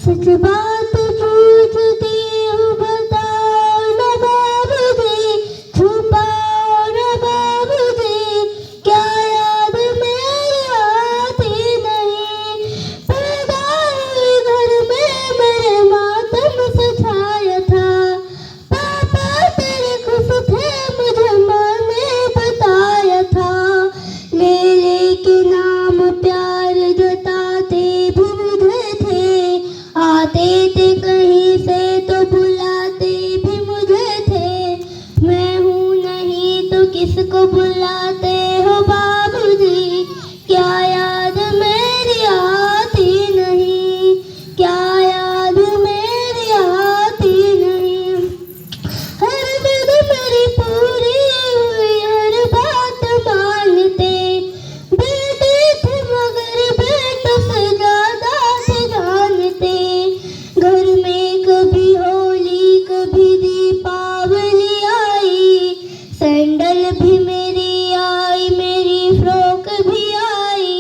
सच बात पूछती हूँ बताओ न बाबूजी, छुपाओ न बाबूजी, क्या याद मेरी आती नहीं। पैदा हुई घर में मेरे मातम सछाया था, पापा तेरे खुश थे मुझे माँ ने बताया था। मेरे के नाम प्यार जताते भी मुझे थे, आते थे कहीं से तो बुलाते भी मुझे थे। मैं हूँ नहीं तो किसको बुलाते हो बाबूजी, क्या याद मेरी आती नहीं, क्या याद मेरी आती नहीं। हर जिद मेरी पूरी हुई, हर बात मानते, बेटे थे मगर बेटों से ज्यादा थे जानते। घर में कभी होली कभी दीपावली आई, सैंडल भी मेरी आई, मेरी फ्रॉक भी आई।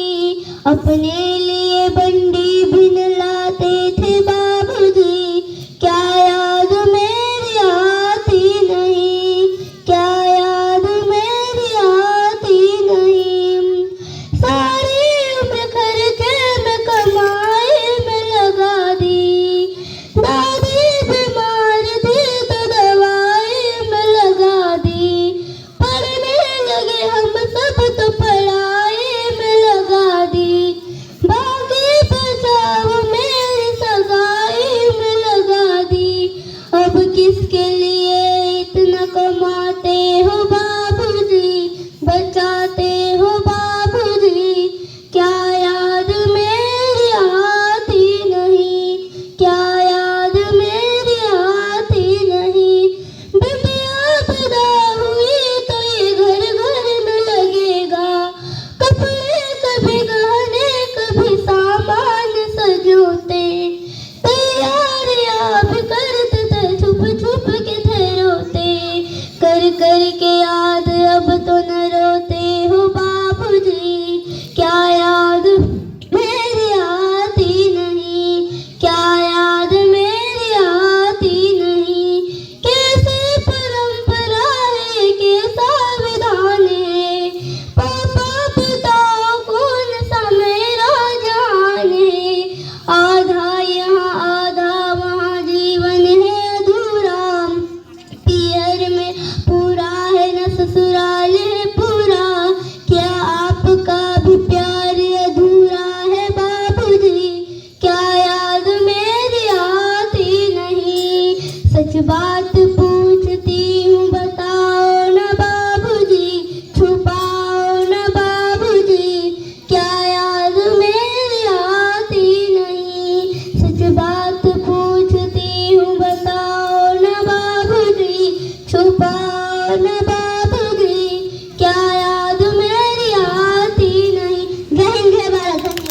अपने लिए बंडी भी न लाते थे बाबूजी, क्या याद मेरी आती नहीं, क्या याद मेरी आती नहीं। सारी उम्र खर्चे में कमाई में लगा दी, दादी बीमार थी तो दवाई में लगा दी। पढ़ने लगे हम सब तो पढ़ाई में लगा दी, बाकी बचाव मेरी सगाई में लगा दी। अब किसके लिए